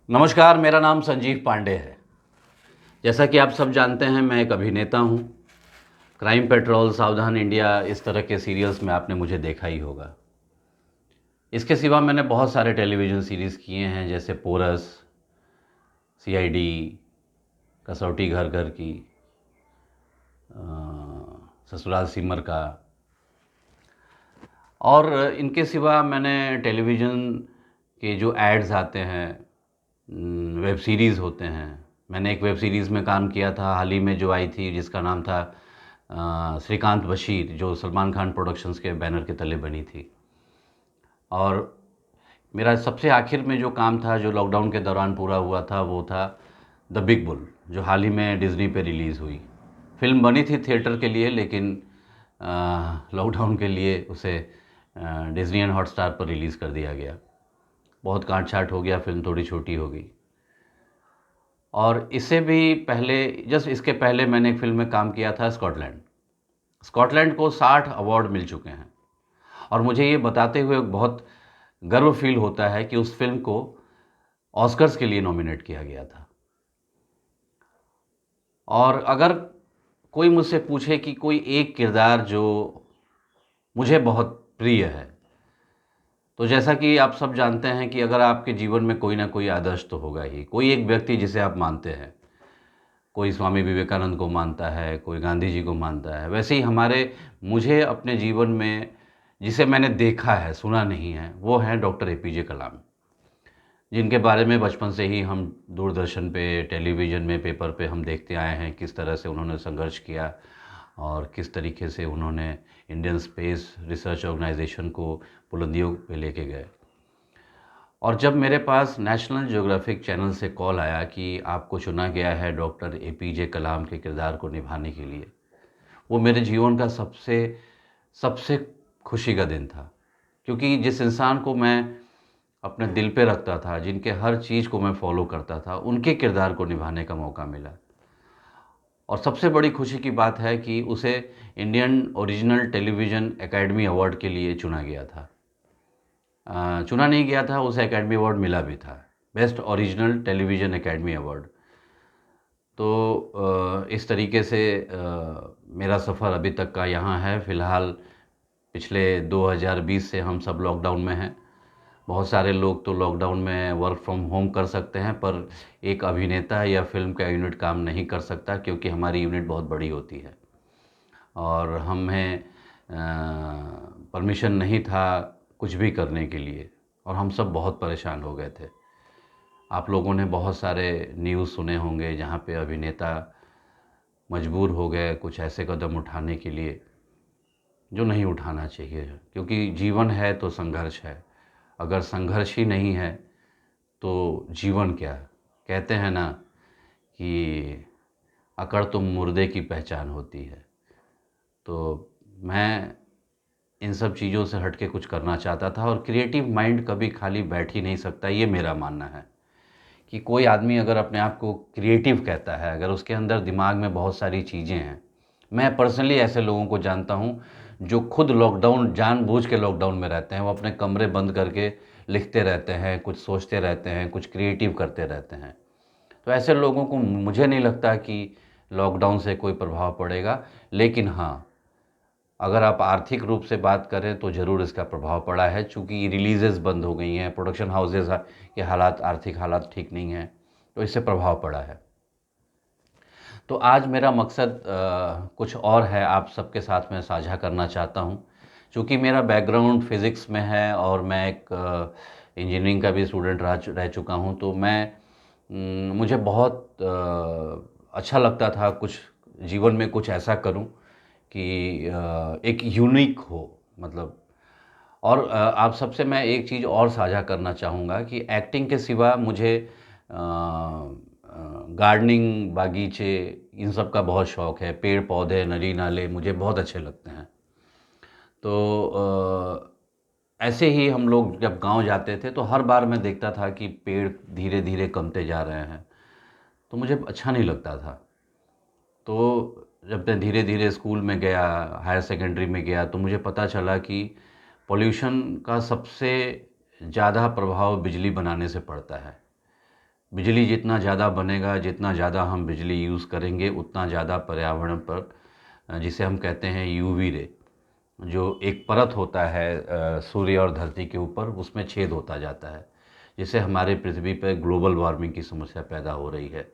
नमस्कार, मेरा नाम संजीव पांडे है। जैसा कि आप सब जानते हैं, मैं एक अभिनेता हूँ। क्राइम पेट्रोल, सावधान इंडिया, इस तरह के सीरियल्स में आपने मुझे देखा ही होगा। इसके सिवा मैंने बहुत सारे टेलीविज़न सीरीज़ किए हैं, जैसे पोरस, सीआईडी, कसौटी घर घर की, ससुराल सिमर का। और इनके सिवा मैंने टेलीविज़न के जो एड्स आते हैं, वेब सीरीज़ होते हैं। मैंने एक वेब सीरीज़ में काम किया था हाल ही में जो आई थी, जिसका नाम था श्रीकांत बशीर, जो सलमान खान प्रोडक्शंस के बैनर के तले बनी थी। और मेरा सबसे आखिर में जो काम था, जो लॉकडाउन के दौरान पूरा हुआ था, वो था द बिग बुल, जो हाल ही में डिज़नी पे रिलीज़ हुई। फिल्म बनी थी थिएटर के लिए, लेकिन लॉकडाउन के लिए उसे डिज़नी एंड हॉटस्टार पर रिलीज़ कर दिया गया। बहुत काट छाट हो गया, फिल्म थोड़ी छोटी हो गई। और इससे भी पहले, जस्ट इसके पहले मैंने एक फ़िल्म में काम किया था, स्कॉटलैंड। स्कॉटलैंड को 60 अवार्ड मिल चुके हैं। और मुझे ये बताते हुए बहुत गर्व फील होता है कि उस फिल्म को ऑस्कर्स के लिए नॉमिनेट किया गया था। और अगर कोई मुझसे पूछे कि कोई एक किरदार जो मुझे बहुत प्रिय है, तो जैसा कि आप सब जानते हैं कि अगर आपके जीवन में कोई ना कोई आदर्श तो होगा ही, कोई एक व्यक्ति जिसे आप मानते हैं। कोई स्वामी विवेकानंद को मानता है, कोई गांधी जी को मानता है। वैसे ही मुझे अपने जीवन में जिसे मैंने देखा है, सुना नहीं है, वो हैं डॉक्टर एपीजे कलाम, जिनके बारे में बचपन से ही हम दूरदर्शन पे, टेलीविज़न में, पेपर पे हम देखते आए हैं, किस तरह से उन्होंने संघर्ष किया और किस तरीके से उन्होंने इंडियन स्पेस रिसर्च ऑर्गेनाइजेशन को बुलंदियों पे लेके गए। और जब मेरे पास नेशनल ज्योग्राफिक चैनल से कॉल आया कि आपको चुना गया है डॉक्टर एपीजे कलाम के किरदार को निभाने के लिए, वो मेरे जीवन का सबसे सबसे खुशी का दिन था। क्योंकि जिस इंसान को मैं अपने दिल पे रखता था, जिनके हर चीज़ को मैं फॉलो करता था, उनके किरदार को निभाने का मौका मिला। और सबसे बड़ी खुशी की बात है कि उसे Indian original television academy award के लिए चुना गया था। चुना नहीं गया था, उसे एकेडमी अवार्ड मिला भी था, best original television academy award. तो इस तरीके से मेरा सफ़र अभी तक का यहाँ है। फ़िलहाल पिछले 2020 से हम सब लॉकडाउन में हैं। बहुत सारे लोग तो लॉकडाउन में वर्क फ्रॉम होम कर सकते हैं, पर एक अभिनेता या फ़िल्म का यूनिट काम नहीं कर सकता, क्योंकि हमारी यूनिट बहुत बड़ी होती है और हमें परमिशन नहीं था कुछ भी करने के लिए, और हम सब बहुत परेशान हो गए थे। आप लोगों ने बहुत सारे न्यूज़ सुने होंगे जहाँ पे अभिनेता मजबूर हो गए कुछ ऐसे कदम उठाने के लिए जो नहीं उठाना चाहिए, क्योंकि जीवन है तो संघर्ष है। अगर संघर्ष ही नहीं है तो जीवन क्या। कहते हैं ना कि अकड़ तो मुर्दे की पहचान होती है। तो मैं इन सब चीज़ों से हट के कुछ करना चाहता था, और क्रिएटिव माइंड कभी खाली बैठ ही नहीं सकता, ये मेरा मानना है। कि कोई आदमी अगर अपने आप को क्रिएटिव कहता है, अगर उसके अंदर दिमाग में बहुत सारी चीज़ें हैं। मैं पर्सनली ऐसे लोगों को जानता हूँ जो खुद लॉकडाउन, जानबूझ के लॉकडाउन में रहते हैं। वो अपने कमरे बंद करके लिखते रहते हैं, कुछ सोचते रहते हैं, कुछ क्रिएटिव करते रहते हैं। तो ऐसे लोगों को मुझे नहीं लगता कि लॉकडाउन से कोई प्रभाव पड़ेगा। लेकिन हाँ, अगर आप आर्थिक रूप से बात करें तो ज़रूर इसका प्रभाव पड़ा है, चूँकि रिलीज़ेस बंद हो गई हैं, प्रोडक्शन हाउसेज़ के हालात, आर्थिक हालात ठीक नहीं हैं, तो इससे प्रभाव पड़ा है। तो आज मेरा मकसद कुछ और है, आप सबके साथ मैं साझा करना चाहता हूँ। चूँकि मेरा बैकग्राउंड फ़िज़िक्स में है और मैं एक इंजीनियरिंग का भी स्टूडेंट रह चुका हूँ, तो मुझे बहुत अच्छा लगता था कुछ जीवन में कुछ ऐसा करूँ कि एक यूनिक हो, मतलब। और आप सबसे मैं एक चीज़ और साझा करना चाहूँगा कि एक्टिंग के सिवा मुझे गार्डनिंग, बागीचे, इन सब का बहुत शौक़ है। पेड़ पौधे, नदी नाले मुझे बहुत अच्छे लगते हैं। तो ऐसे ही हम लोग जब गांव जाते थे तो हर बार मैं देखता था कि पेड़ धीरे धीरे कमते जा रहे हैं, तो मुझे अच्छा नहीं लगता था। तो जब मैं धीरे धीरे स्कूल में गया, हायर सेकेंडरी में गया, तो मुझे पता चला कि पॉल्यूशन का सबसे ज़्यादा प्रभाव बिजली बनाने से पड़ता है। बिजली जितना ज़्यादा बनेगा, जितना ज़्यादा हम बिजली यूज़ करेंगे, उतना ज़्यादा पर्यावरण पर जिसे हम कहते हैं यूवी रे, जो एक परत होता है सूर्य और धरती के ऊपर, उसमें छेद होता जाता है, जिससे हमारे पृथ्वी पर ग्लोबल वार्मिंग की समस्या पैदा हो रही है।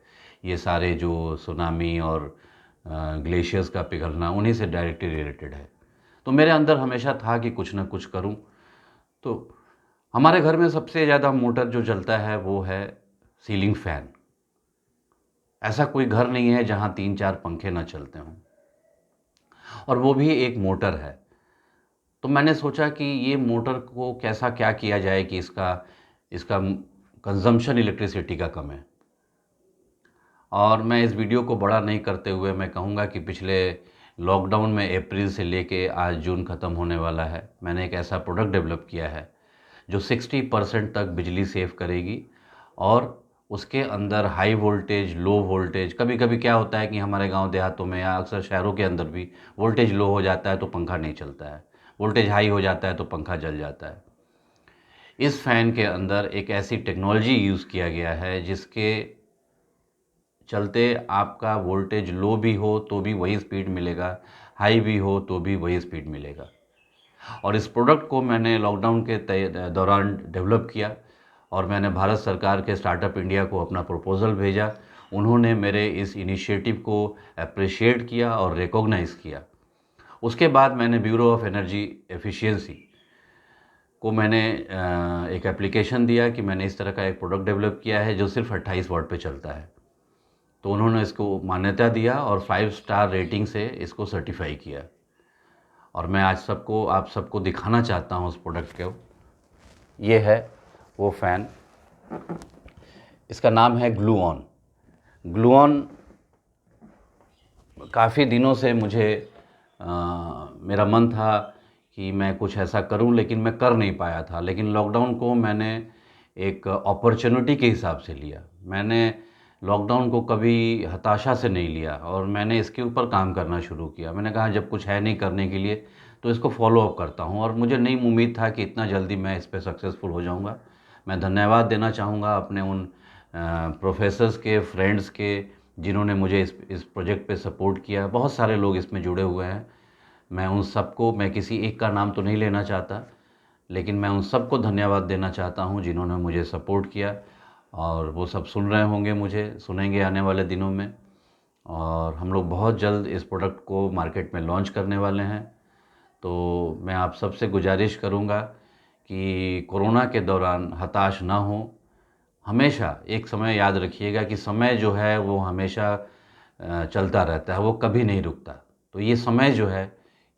ये सारे जो सुनामी और ग्लेशियर्स का पिघलना उन्हीं से डायरेक्टली रिलेटेड है। तो मेरे अंदर हमेशा था कि कुछ ना कुछ करूं। तो हमारे घर में सबसे ज़्यादा मोटर जो चलता है वो है सीलिंग फ़ैन। ऐसा कोई घर नहीं है जहां 3-4 पंखे ना चलते हों, और वो भी एक मोटर है। तो मैंने सोचा कि ये मोटर को कैसा क्या किया जाए कि इसका इसका कंजम्पशन इलेक्ट्रिसिटी का कम है। और मैं इस वीडियो को बड़ा नहीं करते हुए मैं कहूँगा कि पिछले लॉकडाउन में अप्रैल से लेके आज जून ख़त्म होने वाला है, मैंने एक ऐसा प्रोडक्ट डेवलप किया है जो 60% तक बिजली सेव करेगी। और उसके अंदर हाई वोल्टेज, लो वोल्टेज, कभी कभी क्या होता है कि हमारे गांव देहातों में या अक्सर शहरों के अंदर भी वोल्टेज लो हो जाता है तो पंखा नहीं चलता है, वोल्टेज हाई हो जाता है तो पंखा जल जाता है। इस फ़ैन के अंदर एक ऐसी टेक्नोलॉजी यूज़ किया गया है जिसके चलते आपका वोल्टेज लो भी हो तो भी वही स्पीड मिलेगा, हाई भी हो तो भी वही स्पीड मिलेगा। और इस प्रोडक्ट को मैंने लॉकडाउन के दौरान डेवलप किया और मैंने भारत सरकार के स्टार्टअप इंडिया को अपना प्रपोज़ल भेजा। उन्होंने मेरे इस इनिशिएटिव को अप्रिशिएट किया और रिकॉग्नाइज़ किया। उसके बाद मैंने ब्यूरो ऑफ एनर्जी एफिशिएंसी को मैंने एक एप्लीकेशन दिया कि मैंने इस तरह का एक प्रोडक्ट डेवलप किया है जो सिर्फ 28 वाट पे चलता है। तो उन्होंने इसको मान्यता दिया और 5 स्टार रेटिंग से इसको सर्टिफाई किया। और मैं आज आप सबको दिखाना चाहता हूँ उस प्रोडक्ट को। ये है वो फ़ैन, इसका नाम है ग्लू ऑन। ग्लू ऑन काफ़ी दिनों से मुझे मेरा मन था कि मैं कुछ ऐसा करूं, लेकिन मैं कर नहीं पाया था। लेकिन लॉकडाउन को मैंने एक अपॉर्चुनिटी के हिसाब से लिया। मैंने लॉकडाउन को कभी हताशा से नहीं लिया और मैंने इसके ऊपर काम करना शुरू किया। मैंने कहा जब कुछ है नहीं करने के लिए तो इसको फॉलो अप करता हूं, और मुझे नहीं उम्मीद था कि इतना जल्दी मैं इस पर सक्सेसफुल हो जाऊंगा। मैं धन्यवाद देना चाहूँगा अपने उन प्रोफेसर्स के, फ्रेंड्स के, जिन्होंने मुझे इस प्रोजेक्ट पे सपोर्ट किया। बहुत सारे लोग इसमें जुड़े हुए हैं। मैं उन सबको, मैं किसी एक का नाम तो नहीं लेना चाहता, लेकिन मैं उन सबको धन्यवाद देना चाहता हूं जिन्होंने मुझे सपोर्ट किया। और वो सब सुन रहे होंगे, मुझे सुनेंगे आने वाले दिनों में। और हम लोग बहुत जल्द इस प्रोडक्ट को मार्केट में लॉन्च करने वाले हैं। तो मैं आप सबसे गुजारिश करूंगा कि कोरोना के दौरान हताश ना हो। हमेशा एक समय याद रखिएगा कि समय जो है वो हमेशा चलता रहता है, वो कभी नहीं रुकता। तो ये समय जो है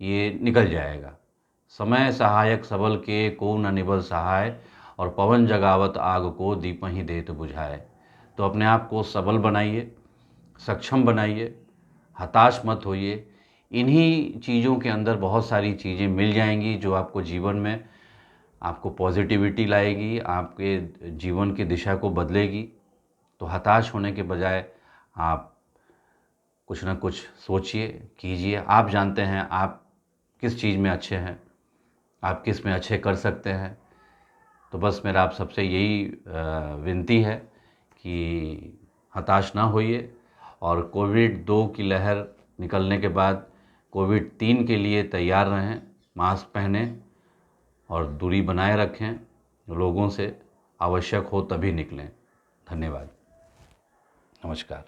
ये निकल जाएगा। समय सहायक सबल के को न निभल सहाय, और पवन जगावत आग को दीपहि देत बुझाए। तो अपने आप को सबल बनाइए, सक्षम बनाइए, हताश मत होइए। इन्हीं चीज़ों के अंदर बहुत सारी चीज़ें मिल जाएंगी जो आपको जीवन में आपको पॉजिटिविटी लाएगी, आपके जीवन की दिशा को बदलेगी। तो हताश होने के बजाय आप कुछ ना कुछ सोचिए, कीजिए। आप जानते हैं आप किस चीज़ में अच्छे हैं, आप किस में अच्छे कर सकते हैं। तो बस मेरा आप सबसे यही विनती है कि हताश ना होइए। और कोविड 2 की लहर निकलने के बाद कोविड 3 के लिए तैयार रहें। मास्क पहनें और दूरी बनाए रखें लोगों से। आवश्यक हो तभी निकलें। धन्यवाद। नमस्कार।